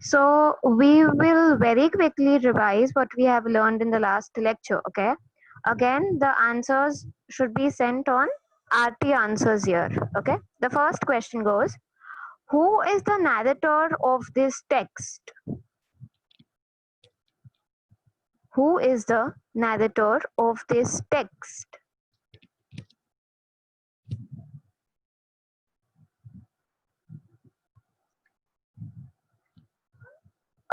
So we will very quickly revise what we have learned in the last lecture. Okay. Again, the answers should be sent on RT answers here. Okay. The first question goes, who is the narrator of this text? Who is the narrator of this text?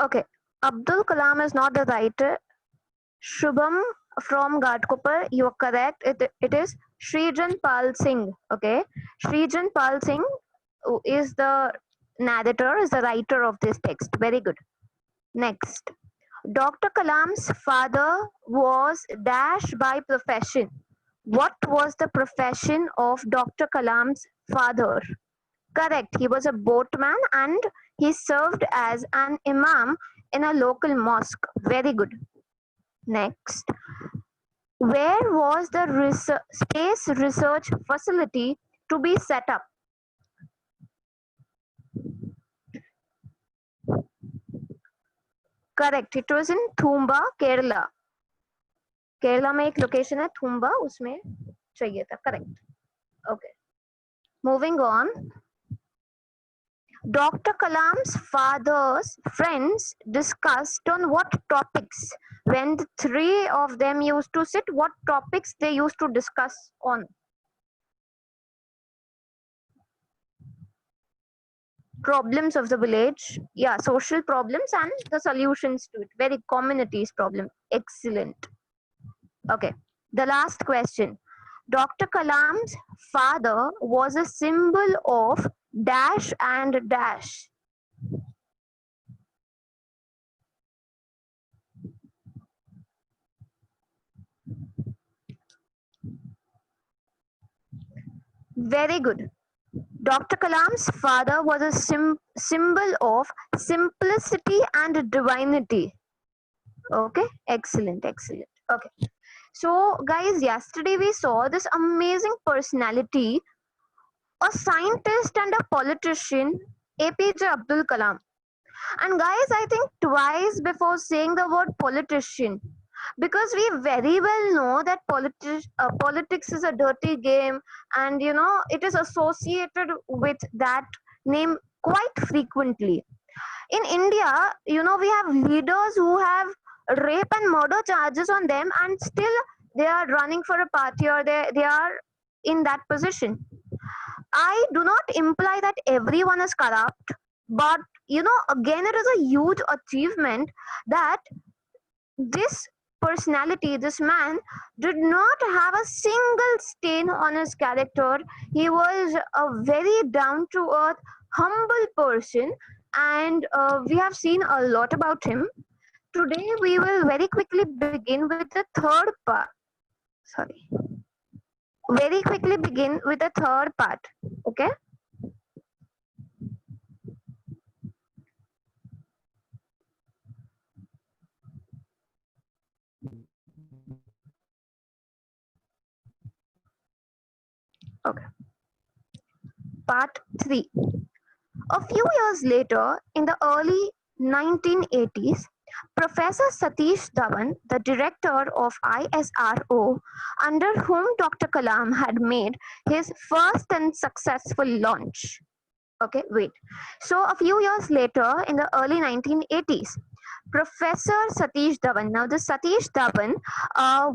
Okay. Abdul Kalam is not the writer. Shubham from Ghatkopar, you are correct. It is Srijan Pal Singh. Okay. Srijan Pal Singh is the narrator, is the writer of this text. Very good. Next. Dr. Kalam's father was dash by profession. What was the profession of Dr. Kalam's father? Correct. He was a boatman and he served as an imam in a local mosque. Very good. Next. Where was the space research facility to be set up? Correct it was in Thumba Kerala Kerala में एक location है थूम्बा उसमें चाहिए था correct okay moving on Dr. Kalam's father's friends discussed on what topics when the three of them used to sit what topics they used to discuss on problems of the village yeah social problems and the solutions to it very communities problem excellent okay the last question Dr. Kalam's father was a symbol of dash and dash very good Dr. Kalam's father was a symbol of simplicity and divinity okay excellent excellent okay so guys yesterday we saw this amazing personality a scientist and a politician APJ Abdul Kalam and guys I think twice before saying the word politician because we very well know that politics is a dirty game and you know it is associated with that name quite frequently in India you know we have leaders who have rape and murder charges on them and still they are running for a party or they are in that position I do not imply that everyone is corrupt but you know again it is a huge achievement that this personality, this man, did not have a single stain on his character. He was a very down to earth, humble person, and we have seen a lot about him. Today, we will very quickly begin with the third part. Sorry. Very quickly begin with the third part. Okay. Okay. Part 3. A few years later, in the early 1980s, Professor Satish Dhawan, the director of ISRO, under whom Dr. Kalam had made his first and successful launch. Okay, wait. So, a few years later, in the early 1980s, Professor Satish Dhawan. Now, this Satish Dhawan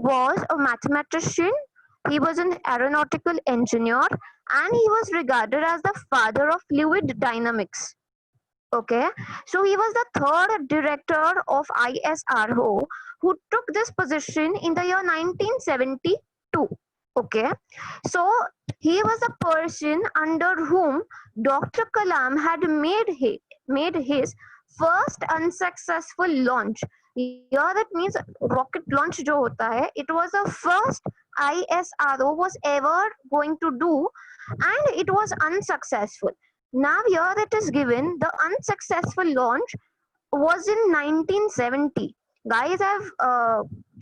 was a mathematician. He was an aeronautical engineer, and he was regarded as the father of fluid dynamics. Okay, so he was the third director of ISRO who took this position in the year 1972. Okay, so he was a person under whom Dr. Kalam had made his first unsuccessful launch. Here that means rocket launch जो होता है, it was the first ISRO was ever going to do, and it was unsuccessful. Now here it is given the unsuccessful launch was in 1970. Guys, I've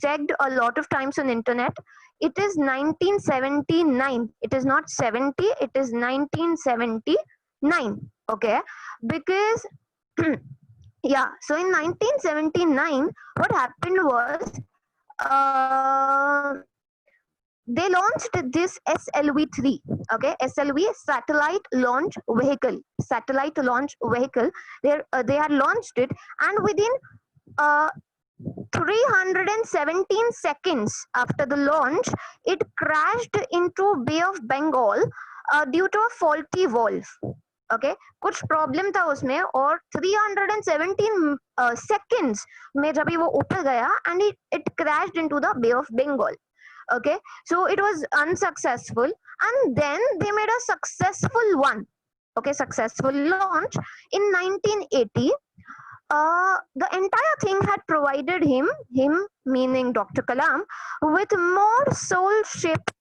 checked a lot of times on internet. It is 1979. It is not 70. It is 1979. Okay, because Yeah, so in 1979 what happened was, uh, they launched this SLV-3. Okay, SLV, satellite launch vehicle. They had launched it, and within uh, 317 seconds after the launch, it crashed into Bay of Bengal due to a faulty valve. Okay कुछ problem था उसमें, और 317 seconds में जब वो ऊपर गया, and it crashed into the Bay of Bengal. Okay, so it was unsuccessful, and then they made a successful one. Okay, successful launch in 1980. The entire thing had provided him meaning Dr. Kalam, with more soul shaped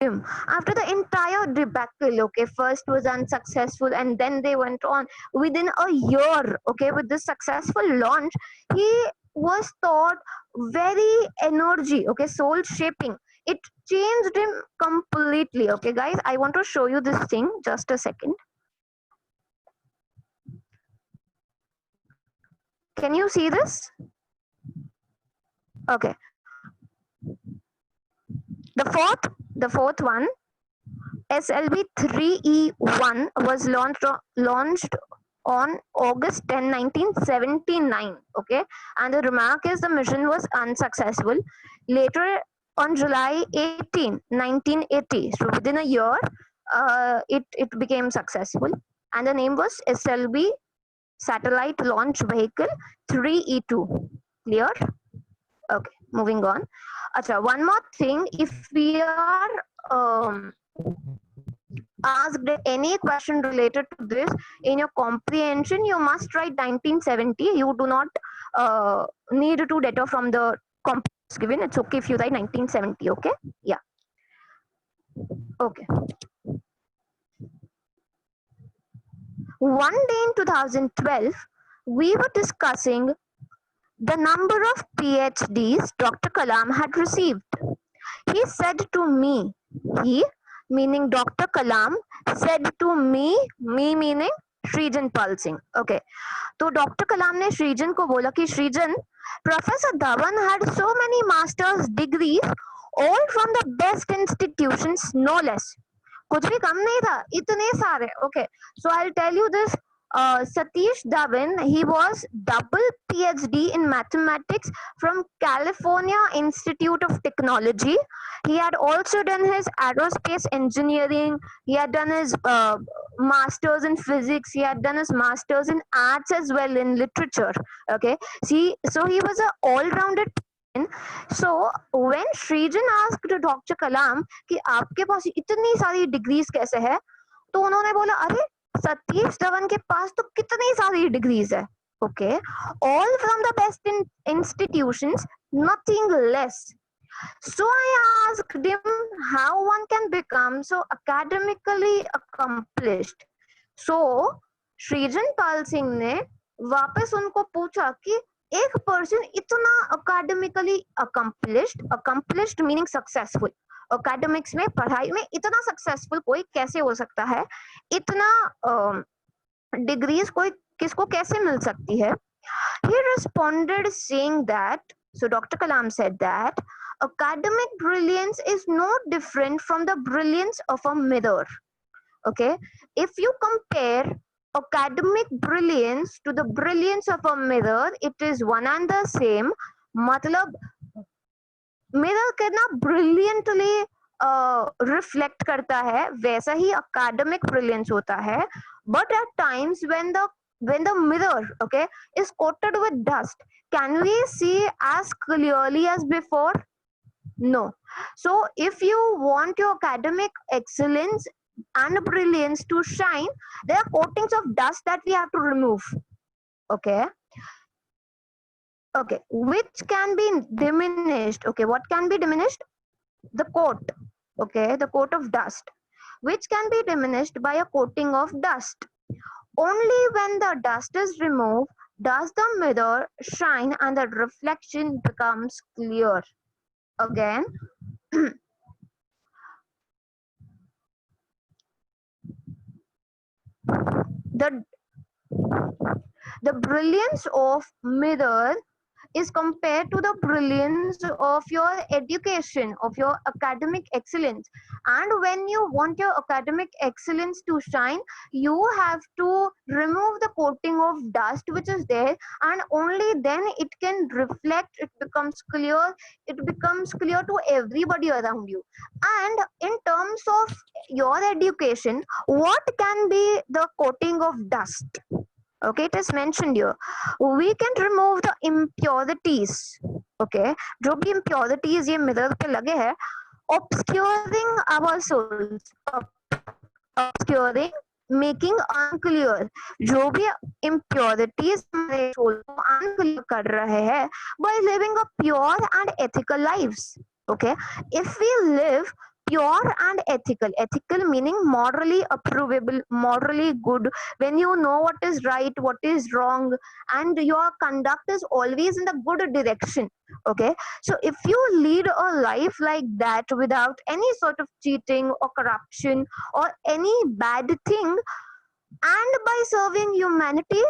him after the entire debacle. Okay, first was unsuccessful, and then they went on within a year. Okay, with this successful launch, he was thought very energy. Okay, soul shaping. It changed him completely. Okay, guys, I want to show you this thing. Just a second. Can you see this? Okay. The fourth one, SLV-3E1, was launched on August 10, 1979. Okay, and the remark is the mission was unsuccessful. Later, on July 18, 1980, so within a year, it became successful, and the name was SLV, Satellite Launch Vehicle 3E2. Clear? Okay, moving on. Acha, one more thing, if we are asked any question related to this in your comprehension, you must write 1970. You do not need to data from the comprehension given. It's okay if you write 1970. Okay, yeah, okay. One day in 2012, we were discussing the number of PhDs Dr. Kalam had received. He said to me, he meaning Dr. Kalam said to me meaning Srijan Pal Singh. Okay, तो doctor कलाम ने सृजन को बोला कि सृजन, professor Dhawan had so many master's degrees, all from the best institutions, no less. कुछ भी कम नहीं था, इतने सारे. Okay, so I'll tell you this. Satish Dhawan, he was double PhD in mathematics from California Institute of Technology. He had also done his aerospace engineering. He had done his masters in physics. He had done his masters in arts as well, in literature. Okay, see, so he was an all-rounded. So when Srijan asked Dr. Kalam कि आपके पास इतनी सारी degrees कैसे है, तो उन्होंने बोला, अरे सतीश धवन के पास तो कितनी सारी डिग्रीज है. Okay, all from the best institutions, nothing less. So I asked him how one can become so academically accomplished. So Srijan Pal Singh ने वापस उनको पूछा कि एक पर्सन इतना academically accomplished meaning successful, academics में, पढ़ाई में इतना सक्सेसफुल कोई कैसे हो सकता है, इतना डिग्रीज कोई किसको कैसे मिल सकती है. He responded saying that, so Dr. Kalam said that academic brilliance is no different from the brilliance of a mirror. Okay, if you compare academic brilliance to the brilliance of a mirror, it is one and the same. मतलब mirror कितना brilliantly reflect करता है, वैसा ही academic brilliance होता है. But at times when the mirror, okay, is coated with dust, can we see as clearly as before? No. So if you want your academic excellence and brilliance to shine, there are coatings of dust that we have to remove. Okay, okay, which can be diminished. Okay, what can be diminished? The coat. Okay, the coat of dust, which can be diminished by a coating of dust. Only when the dust is removed does the mirror shine and the reflection becomes clear. Again, the The brilliance of mirror is compared to the brilliance of your education, of your academic excellence. And when you want your academic excellence to shine, you have to remove the coating of dust which is there, and only then it can reflect, it becomes clear, it becomes clear to everybody around you. And in terms of your education, what can be the coating of dust? Okay, it is mentioned here. We can remove the impurities. Okay, जो भी impurities ये mirror पे लगे हैं, obscuring our souls, obscuring, making unclear, जो भी impurities हमारे soul को unclear कर रहे हैं, by living a pure and ethical lives. Okay, if we live pure and ethical, ethical meaning morally approvable, morally good, when you know what is right, what is wrong, and your conduct is always in the good direction. Okay, so if you lead a life like that without any sort of cheating or corruption or any bad thing, and by serving humanity,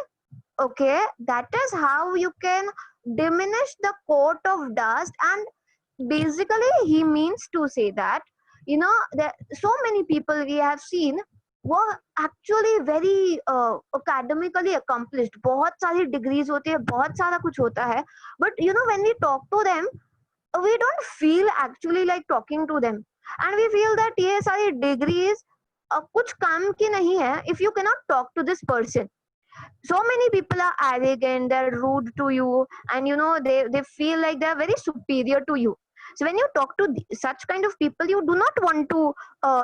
okay, that is how you can diminish the coat of dust. And basically he means to say that, you know, that so many people we have seen were actually very academically accomplished, बहुत सारी degrees होती है, बहुत सारा कुछ होता है, but you know, when we talk to them, we don't feel actually like talking to them, and we feel that ये सारी degrees कुछ काम की नहीं है if you cannot talk to this person. So many people are arrogant, they're rude to you, and you know, they feel like they're very superior to you. So when you talk to such kind of people, you do not want to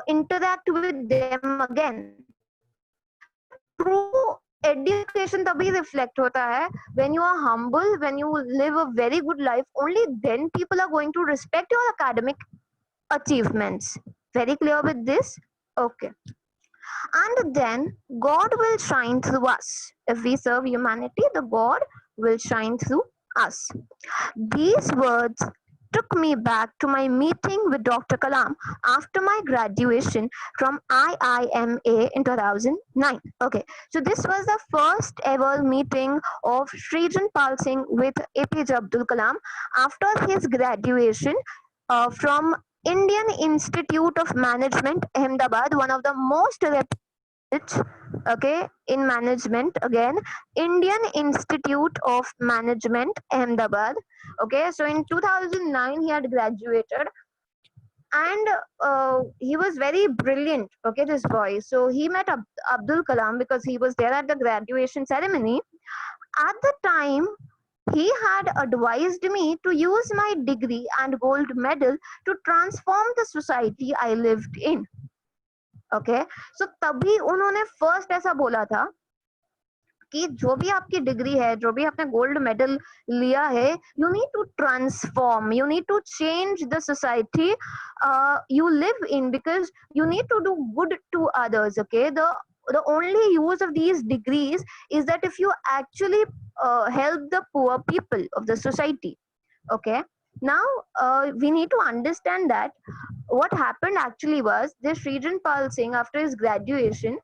interact with them again. True education तभी reflect होता है when you are humble, when you live a very good life, only then people are going to respect your academic achievements. Very clear with this? Okay. And then God will shine through us. If we serve humanity, the God will shine through us. These words took me back to my meeting with Dr. Kalam after my graduation from IIMA in 2009. Okay, so this was the first ever meeting of Srijan Pal Singh with APJ Abdul Kalam after his graduation from Indian Institute of Management, Ahmedabad, one of the most okay, in management, again, Indian Institute of Management, Ahmedabad. Okay, so in 2009 he had graduated, and he was very brilliant. Okay, this boy. So he met Abdul Kalam because he was there at the graduation ceremony. At the time, he had advised me to use my degree and gold medal to transform the society I lived in. Okay, so तभी उन्होंने first ऐसा बोला था कि जो भी आपकी degree है, जो भी आपने गोल्ड मेडल लिया है, you need to transform, you need to change the society you live in, because you need to do good to others. Okay, the only use of these degrees is that if you actually help the poor people of the society. Okay, now we need to understand that what happened actually was this Srijan Pal Singh, after his graduation,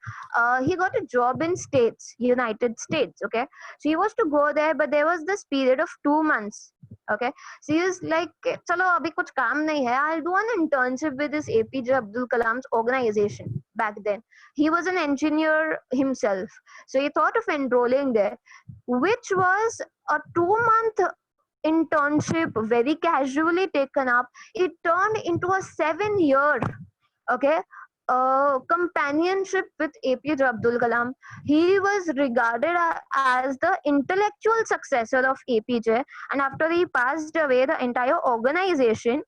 he got a job in States, United States. Okay, so he was to go there, but there was this period of 2 months. Okay, so he was like, चलो अभी कुछ काम नहीं है, I'll do an internship with this APJ Abdul Kalam's organization. Back then, he was an engineer himself, so he thought of enrolling there, which was a 2 month internship, very casually taken up. It turned into a 7 year, okay, companionship with APJ Abdul Kalam. He was regarded as the intellectual successor of APJ, and after he passed away, the entire organization,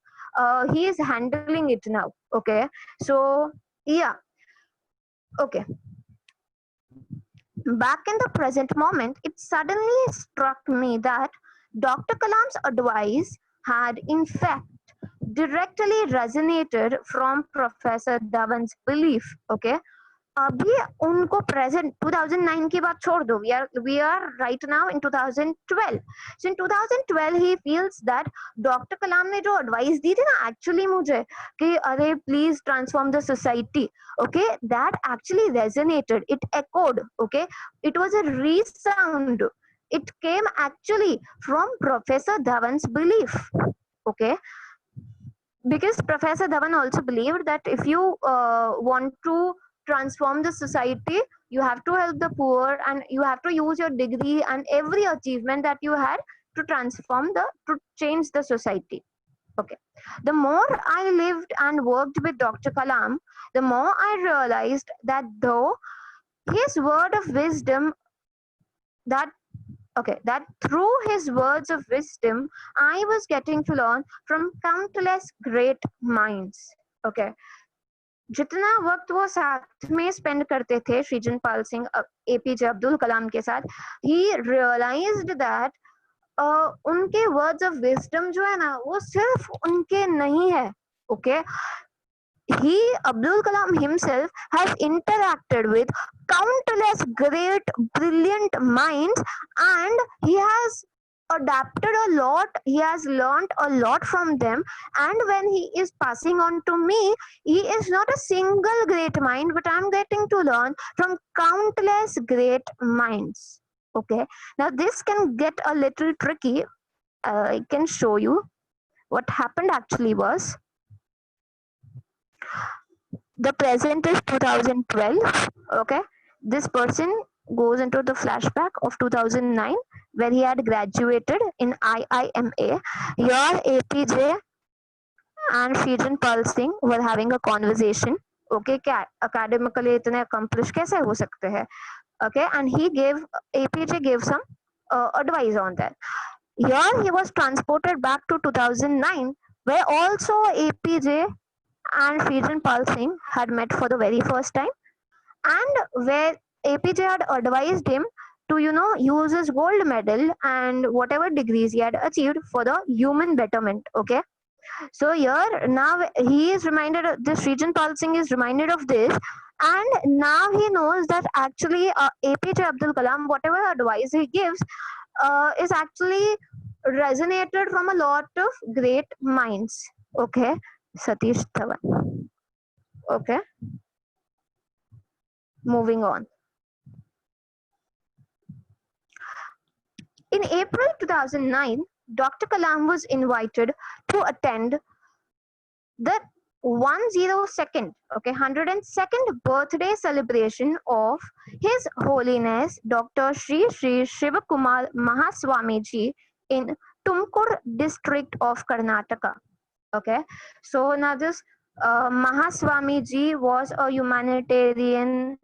he is handling it now. Okay, so yeah, okay. Back in the present moment, it suddenly struck me that Dr. Kalam's advice had in fact directly resonated from Professor Dhawan's belief. Okay, अभी उनको present 2009 की बात छोड़ दो, we are right now in 2012. So in 2012 he feels that doctor कलाम ने जो advice दी थी ना एक्चुअली मुझे कि अरे please transform the society, okay, that actually resonated, it echoed, okay, it was a resound, it came actually from Professor Dhawan's belief, okay, because Professor Dhawan also believed that if you want to transform the society, you have to help the poor and you have to use your degree and every achievement that you had to to change the society. Okay. The more I lived and worked with Dr. Kalam, the more I realized that though his word of wisdom, that that through his words of wisdom, I was getting to learn from countless great minds. Okay. जितना वक्त वो साथ में spend करते थे Srijan Pal Singh APJ Abdul Kalam के साथ, ही realised that उनके वर्ड्स ऑफ विजडम जो है ना वो सिर्फ उनके नहीं है. Okay, he, Abdul Kalam himself, has interacted with countless great brilliant minds, and he has adapted a lot, he has learned a lot from them, and when he is passing on to me, he is not a single great mind, but I'm getting to learn from countless great minds. Okay, now this can get a little tricky. I can show you what happened actually was, the present is 2012. Okay, this person goes into the flashback of 2009 where he had graduated in IIMA. Here APJ and Shrijan Pal Singh were having a conversation. Okay, क्या academically इतने accomplish कैसे हो सकते हैं? Okay, and APJ gave some advice on that. Here he was transported back to 2009 where also APJ and Shrijan Pal Singh had met for the very first time, and where APJ had advised him to, use his gold medal and whatever degrees he had achieved for the human betterment. Okay, so here now he is reminded, this Shrijan Pal Singh is reminded of this, and now he knows that actually APJ Abdul Kalam, whatever advice he gives, is actually resonated from a lot of great minds. Okay, Satish Dhawan. Okay, moving on. In April 2009, Dr. Kalam was invited to attend the 102nd birthday celebration of His Holiness Dr. Sri Sri Shivakumar Mahaswamiji in Tumkur district of Karnataka. Okay, so now this Mahaswamiji was a humanitarian.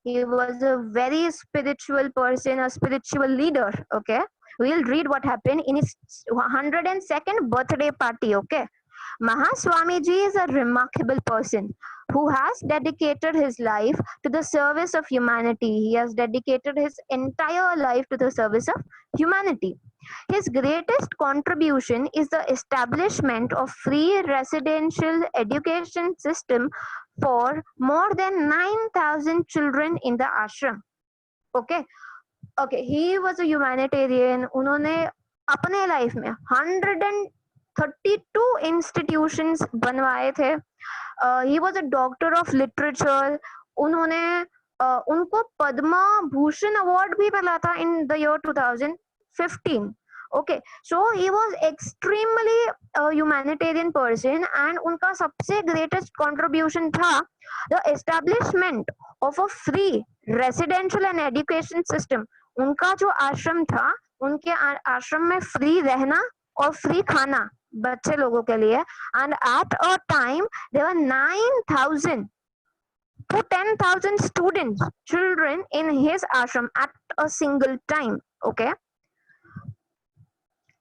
He was a very spiritual person, a spiritual leader. Okay, we'll read what happened in his 102nd birthday party. Okay, Mahaswamiji is a remarkable person who has dedicated his life to the service of humanity. He has dedicated his entire life to the service of humanity. His greatest contribution is the establishment of free residential education system for more than 9,000 children in the ashram. Okay, he was a humanitarian. उन्होंने अपने life में 132 institutions बनवाए थे. He was a doctor of literature. उन्होंने उनको Padma Bhushan award भी मिला था in the year 2015. Okay, so he was extremely a humanitarian person, and उनका सबसे greatest contribution था the establishment of a free residential and education system. उनका जो आश्रम था, उनके आश्रम में फ्री रहना और फ्री खाना बच्चे लोगों के लिए, and at a time there were 9,000 to 10,000 students, children in his ashram at a single time. Okay,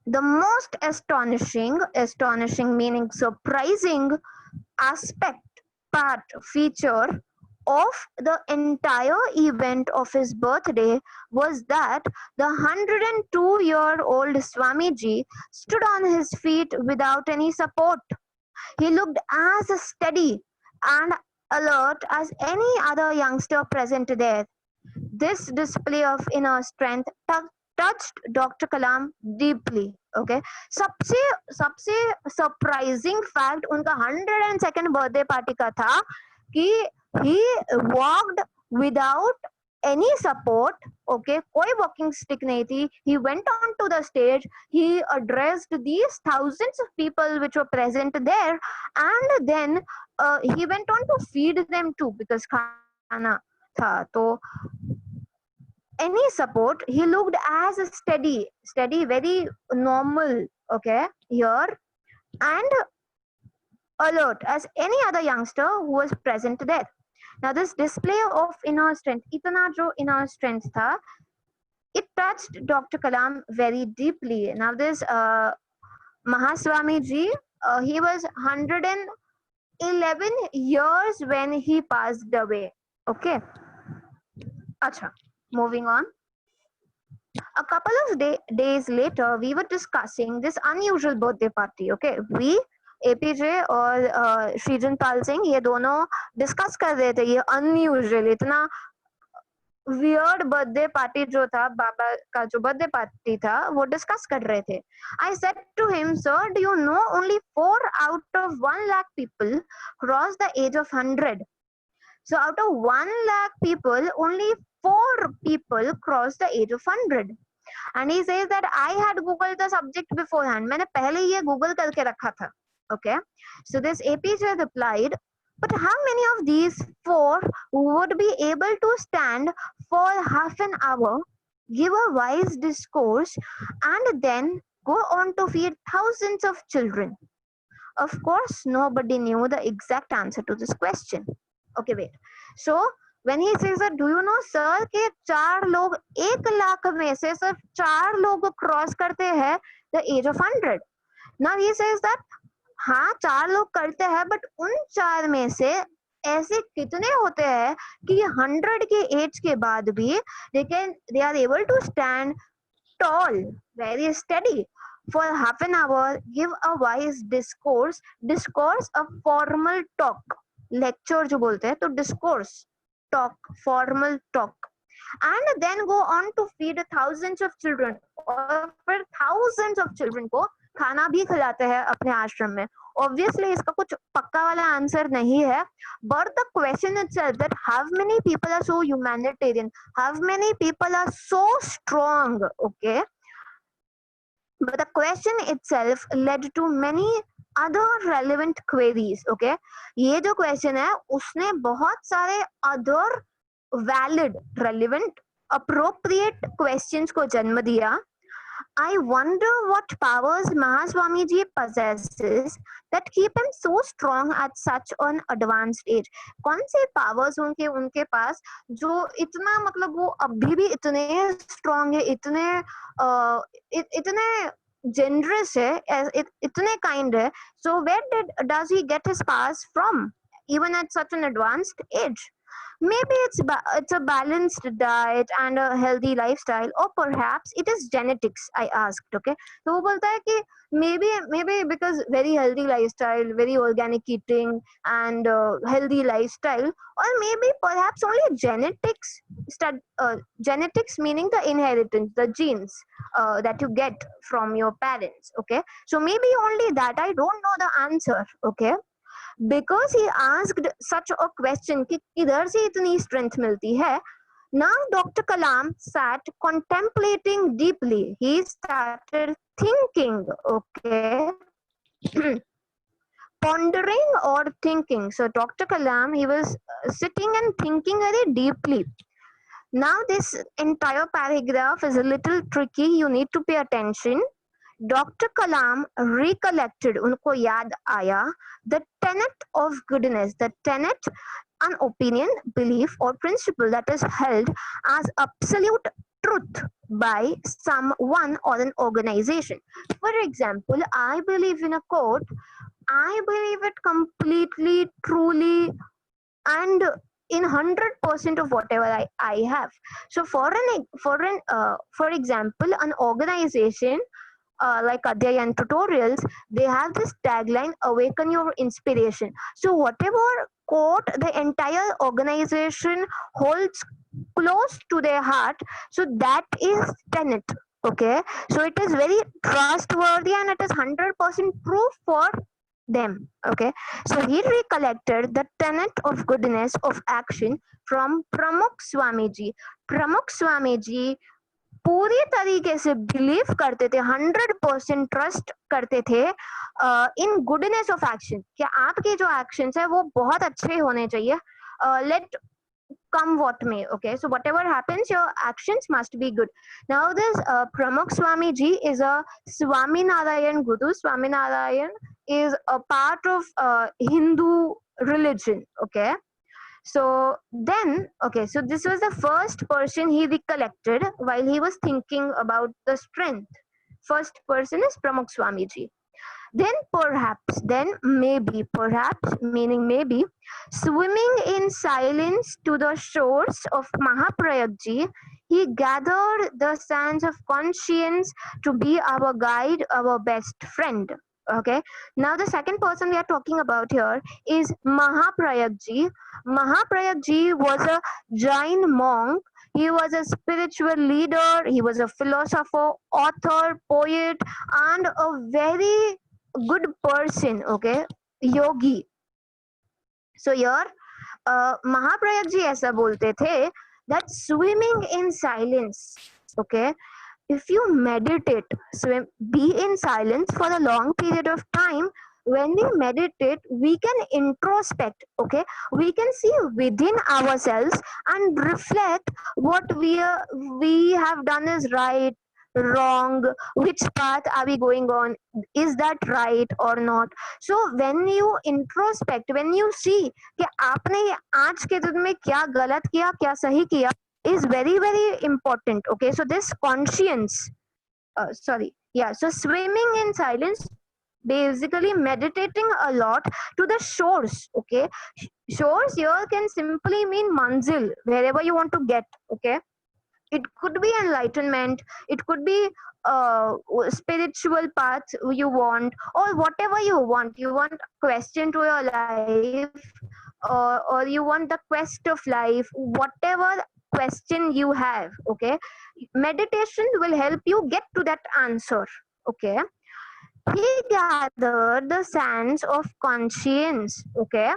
the most astonishing meaning surprising aspect, part, feature of the entire event of his birthday was that the 102-year-old Swamiji stood on his feet without any support. He looked as steady and alert as any other youngster present there. This display of inner strength touched Dr. Kalam deeply. Okay, सबसे सबसे surprising fact उनका 102nd birthday party का था कि he walked without any support. Okay, कोई walking stick नहीं थी. He went on to the stage. He addressed these thousands of people which were present there, and then he went on to feed them too because खाना था. तो any support, he looked as steady, very normal, okay, here, and alert as any other youngster who was present there. Now this display of inner strength, itna jo inner strength tha, it touched Dr. Kalam very deeply. Now this Mahaswami ji, he was 111 years when he passed away. Okay, acha, moving on. A couple of days later, we were discussing this unusual birthday party. Okay, we APJ और श्रीजन पाल सिंह ये दोनों discuss कर रहे थे ये unusual इतना weird birthday party जो था बाबा का जो बर्थडे पार्टी था वो डिस्कस कर रहे थे. I said to him, sir, do you know only 4 out of 1 lakh people cross the age of 100. So out of 1 lakh people, only 4 people cross the age of 100. And he says that I had googled the subject beforehand. मैंने पहले ये Google करके रखा था. Okay, so this APJ replied, but how many of these 4 would be able to stand for half an hour, give a wise discourse, and then go on to feed thousands of children? Of course, nobody knew the exact answer to this question. Okay, wait. So when he says that, do you know sir कि 4 लोग 1 लाख में से सिर्फ 4 लोग cross करते हैं the age of 100. Now he says that हाँ 4 लोग करते हैं, बट उन 4 में से ऐसे कितने होते हैं कि 100 के एज के बाद भी they are able to stand tall, very steady for half an hour, give a wise discourse a formal talk, lecture जो बोलते हैं तो discourse talk, formal talk, and then go on to feed thousands of children, और फिर thousands of children को खाना भी खिलाते हैं अपने आश्रम में. Obviously इसका कुछ पक्का वाला आंसर नहीं है, but the question itself that how many people are so humanitarian, how many people are so strong, okay, but the question itself led to many other relevant queries. Okay, ये जो question है उसने बहुत सारे other valid, relevant, appropriate questions को जन्म दिया. I wonder what powers Mahaswami ji possesses that keep him so strong at such an advanced age. कौन से powers होंगे उनके पास जो इतना मतलब वो अभी भी इतने strong है, इतने generous है, इतने kind है. So where does he get his powers from, even at such an advanced age? Maybe it's a balanced diet and a healthy lifestyle, or perhaps it is genetics, I asked. Okay, तो वो बोलता है कि maybe because very healthy lifestyle, very organic eating and healthy lifestyle, or maybe perhaps only genetics. Genetics meaning the inheritance, the genes that you get from your parents. Okay, so maybe only that. I don't know the answer. Okay, because he asked such a question कि किधर से इतनी strength मिलती है. Now Dr. Kalam sat contemplating deeply. He started thinking, okay, pondering or thinking. So Dr. Kalam, he was sitting and thinking very deeply. Now this entire paragraph is a little tricky. You need to pay attention. Dr. Kalam recollected, उनको याद आया, the tenet of goodness, the tenet, an opinion, belief or principle that is held as absolute truth by someone or an organization. For example, I believe in a quote, I believe it completely, truly, and in 100% of whatever I have. So for example, an organization like Adhyayan Tutorials, they have this tagline, awaken your inspiration. So whatever quote the entire organization holds close to their heart. So that is tenet. Okay, so it is very trustworthy and it is 100% proof for them. Okay, so he recollected the tenet of goodness of action from Pramukh Swamiji. Pramukh Swamiji पूरी तरीके से believe करते थे, 100% trust करते थे इन goodness of action, कि आपके जो एक्शंस है वो बहुत अच्छे होने चाहिए. Let come what may. Okay, so whatever happens, your actions must be good. Now this Pramukh Swamiji is a Swaminarayan Guru. Swaminarayan is a part of Hindu religion. Okay, so then, okay, so this was the first person he recollected while he was thinking about the strength. First person is Pramukh Swamiji. Then perhaps, then maybe, perhaps meaning maybe, swimming in silence to the shores of Mahaprayagji, he gathered the sands of conscience to be our guide, our best friend. Okay, now the second person we are talking about here is Mahaprayagji. Mahaprayagji was a Jain monk. He was a spiritual leader, he was a philosopher, author, poet, and a very good person. Okay, yogi. So here Mahaprayag ji ऐसा बोलते थे that swimming in silence, okay, if you meditate, swim, be in silence for a long period of time. When we meditate, we can introspect. Okay, we can see within ourselves and reflect what we have done is right, wrong, which path are we going on, is that right or not. So when you introspect, when you see कि आपने आज के दिन में क्या गलत किया, क्या सही किया, is very very important. Okay, so this conscience, so swimming in silence, basically meditating a lot to the shores. Okay, shores here can simply mean manzil, wherever you want to get. Okay, it could be enlightenment, it could be spiritual path you want, or whatever you want. You want question to your life, or you want the quest of life, whatever question you have. Okay, meditation will help you get to that answer. Okay, he gathered the sands of conscience. Okay,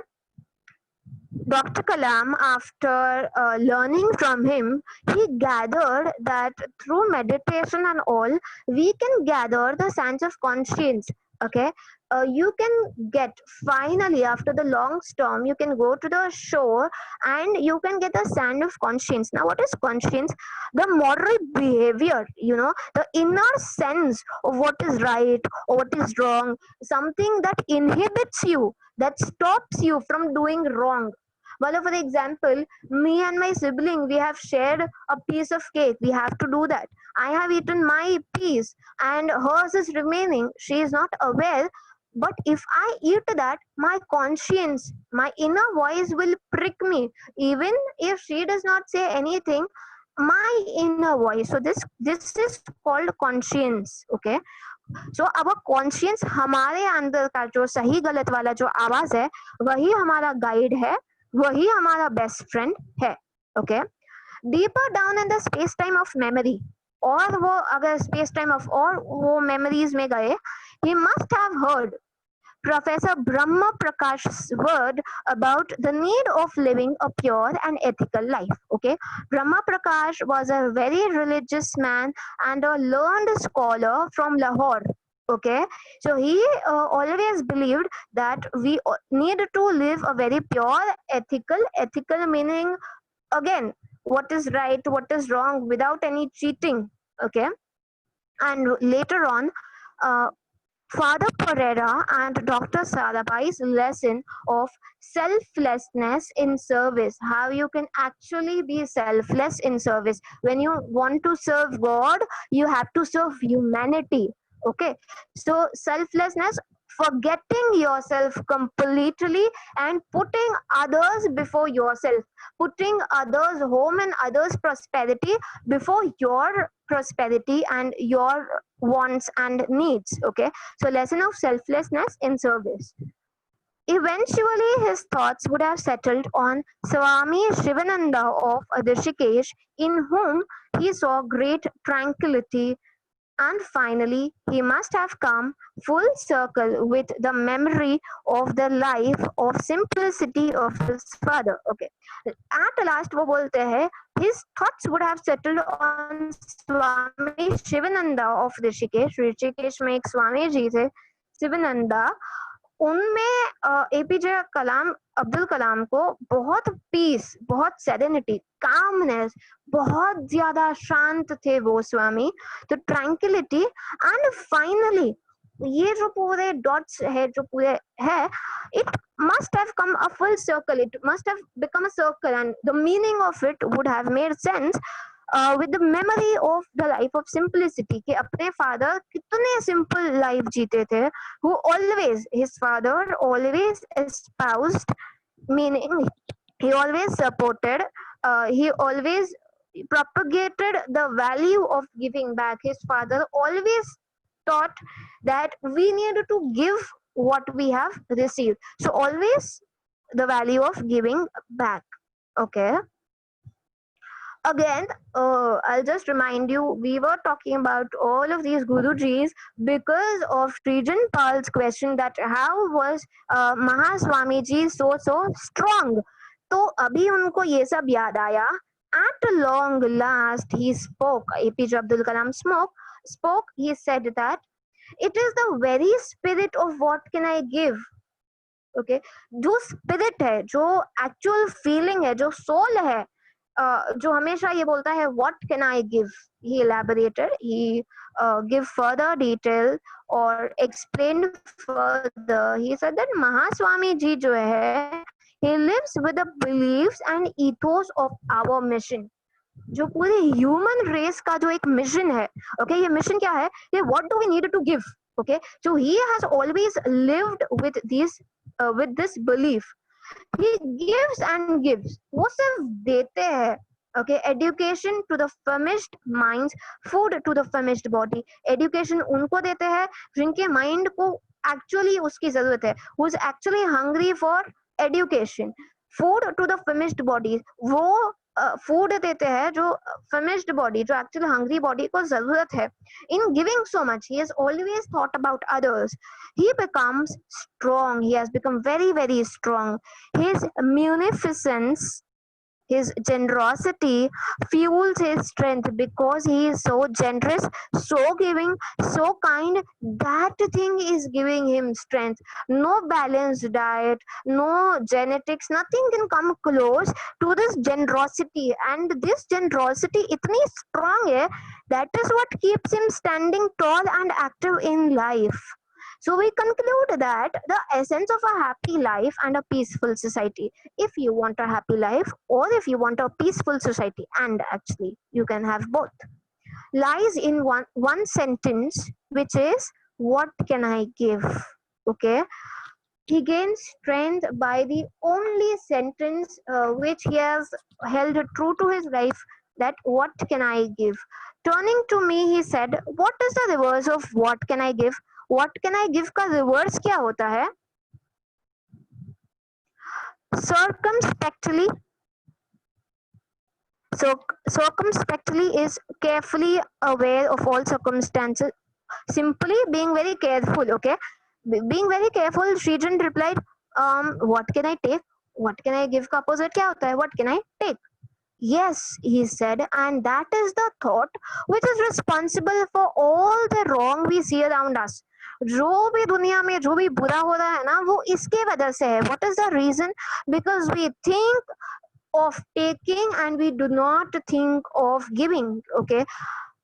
Dr. Kalam, after learning from him, he gathered that through meditation and all, we can gather the sands of conscience. Okay, you can get, finally, after the long storm, you can go to the shore and you can get the sand of conscience. Now, what is conscience? The moral behavior, the inner sense of what is right or what is wrong, something that inhibits you, that stops you from doing wrong. Well, for example, me and my sibling, we have shared a piece of cake. We have to do that. I have eaten my piece and hers is remaining. She is not aware. But if I eat that, my conscience, my inner voice will prick me. Even if she does not say anything, my inner voice. So this is called conscience. Okay. सो अब conscious हमारे अंदर का जो सही गलत वाला जो आवाज है, वही हमारा गाइड है, वही हमारा बेस्ट फ्रेंड है. Okay, deeper down in the space time of memory, और वो अगर स्पेस टाइम ऑफ और वो मेमोरीज में गए, he must have heard Professor Brahma Prakash's word about the need of living a pure and ethical life. Okay, Brahma Prakash was a very religious man and a learned scholar from Lahore. Okay, so he always believed that we need to live a very pure, ethical meaning, again, what is right, what is wrong, without any cheating. Okay, and later on, Father Pereira and Dr. Sarabhai's lesson of selflessness in service, how you can actually be selfless in service. When you want to serve God, you have to serve humanity. Okay, so selflessness, forgetting yourself completely and putting others before yourself, putting others' home and others' prosperity before your prosperity and your wants and needs. Okay, so lesson of selflessness in service. Eventually, his thoughts would have settled on Swami Shivananda of Rishikesh, in whom he saw great tranquility, and finally, he must have come full circle with the memory of the life of simplicity of his father. Okay. At last, वो बोलते हैं, his thoughts would have settled on Swami Shivananda of Rishikesh. Rishikesh में एक स्वामी जी थे, शिवानंदा. उनमें APJ कलाम अब्दुल कलाम को बहुत piece, बहुत सेरेनिटी, कामनेस, बहुत ज्यादा शांत थे वो स्वामी, तो ट्रैंक्विलिटी. एंड फाइनली ये जो पूरे डॉट्स है, जो पूरे है, it must have come a full circle, it must have become a circle, and the meaning of it would have made sense with the memory of the life of simplicity, कि अपने father कितने simple life जीते थे, who always, his father always espoused, meaning he always supported, he always propagated the value of giving back. His father always taught that we need to give what we have received, so always the value of giving back. Okay. Again, I'll just remind you, we were talking about all of these Gurujis because of Trijan Pal's question that how was Mahaswami ji so strong. तो अभी उनको ये सब याद आया. At long last, he spoke. APJ Abdul Kalam spoke. He said that it is the very spirit of what can I give. Okay, जो spirit है, जो actual feeling है, जो soul है, जो हमेशा ये बोलता है what can I give. He elaborated, he give further detail or explained further. He said that Mahaswami ji जो है, he lives with the beliefs and ethos of our mission. जो पूरे ह्यूमन रेस का जो एक मिशन है, okay, ये mission क्या है, ये what do we need to give. Okay, so he has always lived with this belief. he gives and gives, वो सिर्फ देते हैं. okay, education to the famished minds, food to the famished body. education उनको देते हैं जिनके mind को actually उसकी जरूरत है, who is actually hungry for education. food to the famished body, वो फूड देते हैं जो फिनिश्ड बॉडी, जो एक्चुअली हंग्री बॉडी को जरूरत है. In giving so much, he has always thought about others. He becomes strong, he has become very very strong. His munificence, his generosity fuels his strength because he is so generous, so giving, so kind. That thing is giving him strength. No balanced diet, no genetics, nothing can come close to this generosity. And this generosity itni strong hai, that is what keeps him standing tall and active in life. So we conclude that the essence of a happy life and a peaceful society, if you want a happy life or if you want a peaceful society, and actually you can have both, lies in one sentence, which is what can I give. Okay, he gains strength by the only sentence which he has held true to his life, that what can I give. Turning to me, he said, what is the reverse of what can I give? What can I give का reverse क्या होता है? Circumspectly. So circumspectly is carefully aware of all circumstances. Simply being very careful. Okay, being very careful. Srijan replied, what can I take? What can I give का opposite क्या होता है? What can I take? Yes, he said, and that is the thought which is responsible for all the wrong we see around us. जो भी दुनिया में जो भी बुरा हो रहा है ना, वो इसके वजह से है. What is the reason? Because we think of taking and we do not think of giving. Okay,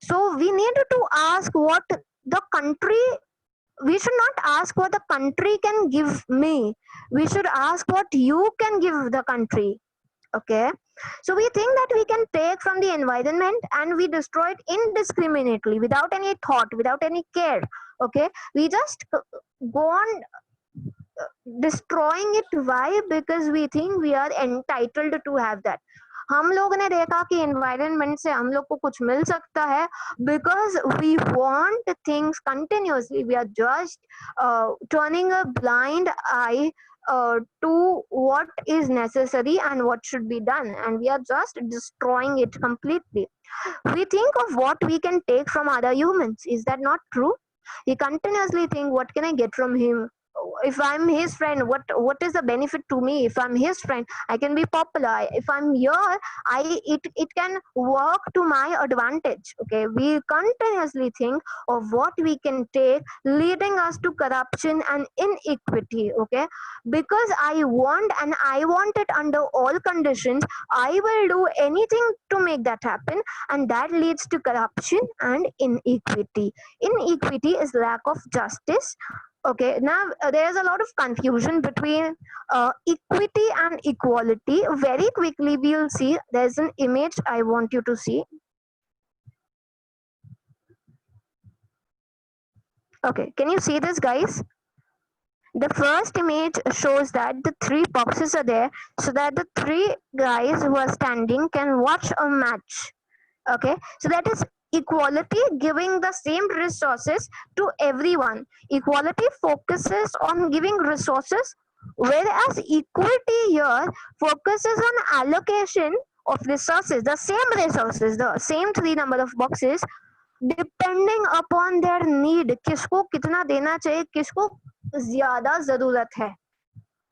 so we need to ask what the country, we should not ask what the country can give me, we should ask what you can give the country. Okay, so we think that we can take from the environment and we destroy it indiscriminately without any thought, without any care. Okay, we just go on destroying it. Why? Because we think we are entitled to have that. हम लोग ने देखा कि environment से हम लोग को कुछ मिल सकता है, because we want things continuously. We are just turning a blind eye to what is necessary and what should be done, and we are just destroying it completely. We think of what we can take from other humans. Is that not true? We continuously think, what can I get from him? If I'm his friend, what is the benefit to me? If I'm his friend, I can be popular. If I'm here, it can work to my advantage. Okay, we continuously think of what we can take, leading us to corruption and inequity. Okay, because I want, and I want it under all conditions, I will do anything to make that happen, and that leads to corruption and inequity. Inequity is lack of justice. Okay, now there's a lot of confusion between equity and equality. Very quickly, we'll see. There's an image I want you to see. Okay, can you see this, guys? The first image shows that the three boxes are there so that the three guys who are standing can watch a match. Okay, so that is equality, giving the same resources to everyone. Equality focuses on giving resources, whereas equity here focuses on allocation of resources, the same three number of boxes, depending upon their need. किसको कितना देना चाहिए, किसको ज्यादा जरूरत है.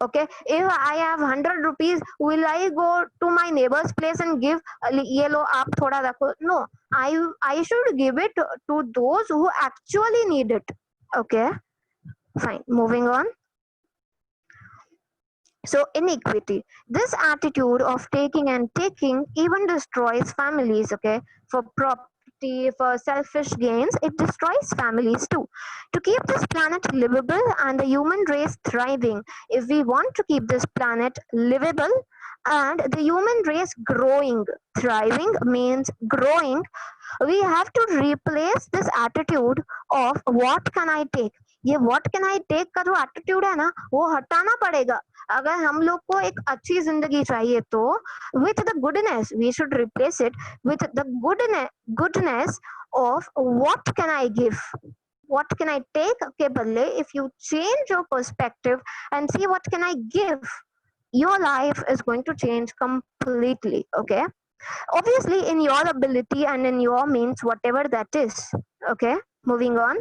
Okay, if I have 100 rupees, will I go to my neighbor's place and give ये लो आप थोड़ा रखो? No, I should give it to those who actually need it. Okay, fine, moving on. So inequity, this attitude of taking and taking even destroys families. Okay, for property, for selfish gains, it destroys families too. To keep this planet livable and the human race thriving, if we want to keep this planet livable and the human race growing, thriving means growing, we have to replace this attitude of what can I take. ये what can I take का जो attitude है ना, वो हटाना पड़ेगा. अगर हम लोग को एक अच्छी जिंदगी चाहिए तो with the goodness, we should replace it with the goodness of what can I give, what can I take के बदले. If you change your perspective and see what can I give, your life is going to change completely. Okay, obviously in your ability and in your means, whatever that is. Okay, moving on.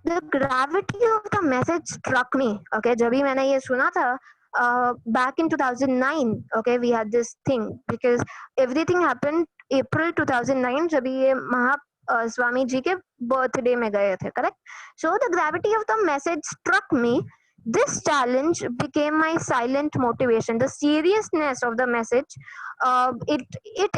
The gravity of the message struck me. Okay, जब भी मैंने ये सुना था back in 2009. Okay, we had this thing because everything happened April 2009 जब ये स्वामी जी के birthday में गए थे, correct? So the gravity of the message struck me. This challenge became my silent motivation. The seriousness of the message, it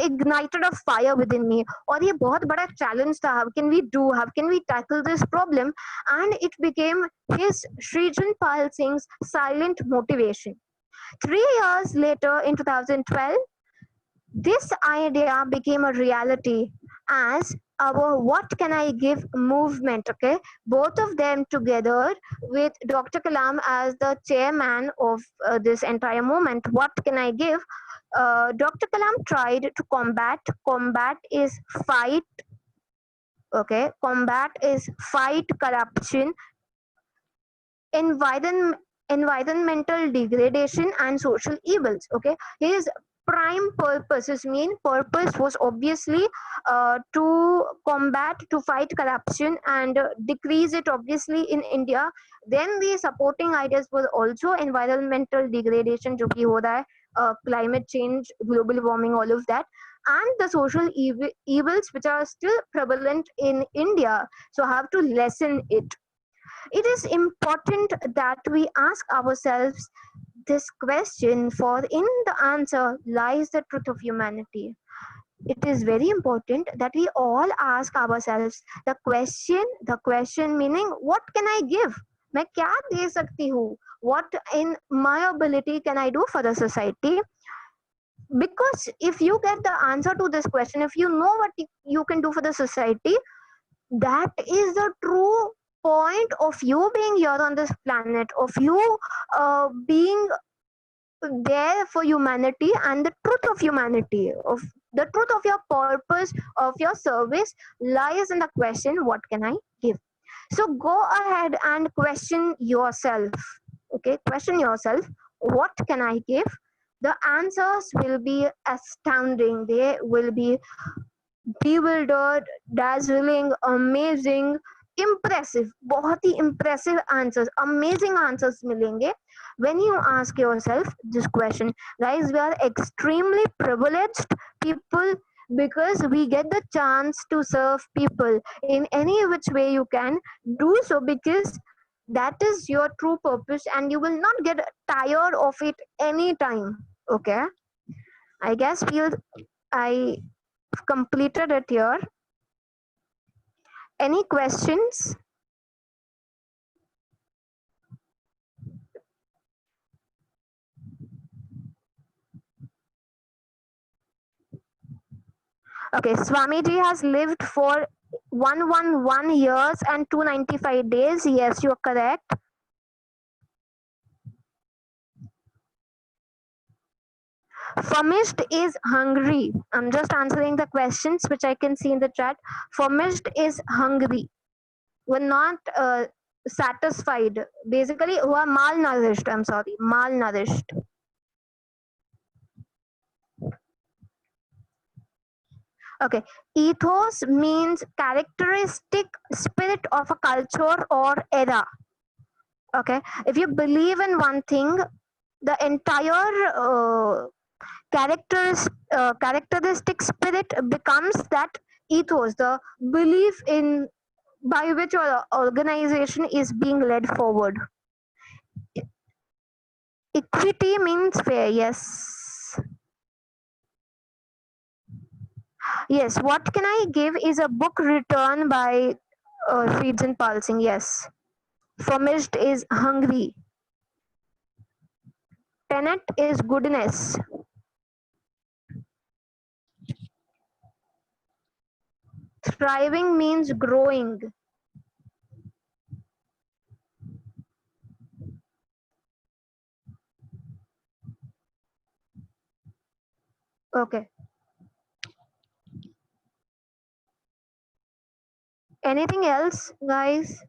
ignited a fire within me. और ये बहुत बड़ा challenge था. How can we do? How can we tackle this problem? And it became his Srijan Pal Singh's silent motivation. 3 years later, in 2012, this idea became a reality as our What Can I Give movement. Okay, both of them together with Dr. Kalam as the chairman of this entire movement. What can I give? Dr. Kalam tried to combat is fight. Okay, combat is fight corruption, environmental degradation and social evils. Okay, his prime purpose, his main purpose was obviously to combat, to fight corruption and decrease it obviously in India. Then the supporting ideas was also environmental degradation जो भी हो रहा है, climate change, global warming, all of that, and the social evils which are still prevalent in India, so have to lessen it. It is important that we ask ourselves this question, for in the answer lies the truth of humanity. It is very important that we all ask ourselves the question meaning, what can I give? मैं क्या दे सकती हूँ? What in my ability can I do for the society? Because if you get the answer to this question, if you know what you can do for the society, that is the true point of you being here on this planet, of you being there for humanity, and the truth of humanity, of the truth of your purpose, of your service lies in the question, what can I give? So go ahead and question yourself. Okay, question yourself, what can I give? The answers will be astounding. They will be bewildered, dazzling, amazing, impressive. बहुत ही impressive answers, amazing answers मिलेंगे when you ask yourself this question. Guys, we are extremely privileged people because we get the chance to serve people in any which way you can do so, because that is your true purpose and you will not get tired of it anytime. Okay, I guess I completed it here. Any questions? Okay, Swamiji has lived for 111 years and 295 days. Yes, you're correct. Famished is hungry. I'm just answering the questions which I can see in the chat. Famished is hungry. We're not satisfied. Basically, who are malnourished. I'm sorry, malnourished. Okay, ethos means characteristic spirit of a culture or era. Okay, if you believe in one thing, the entire characteristic spirit becomes that ethos, the belief in by which your organization is being led forward. Equity means fair. Yes. Yes, what can I give is a book written by Feeds and Pulsing. Yes. Famished is hungry. Tenet is goodness. Thriving means growing. Okay. Anything else, guys?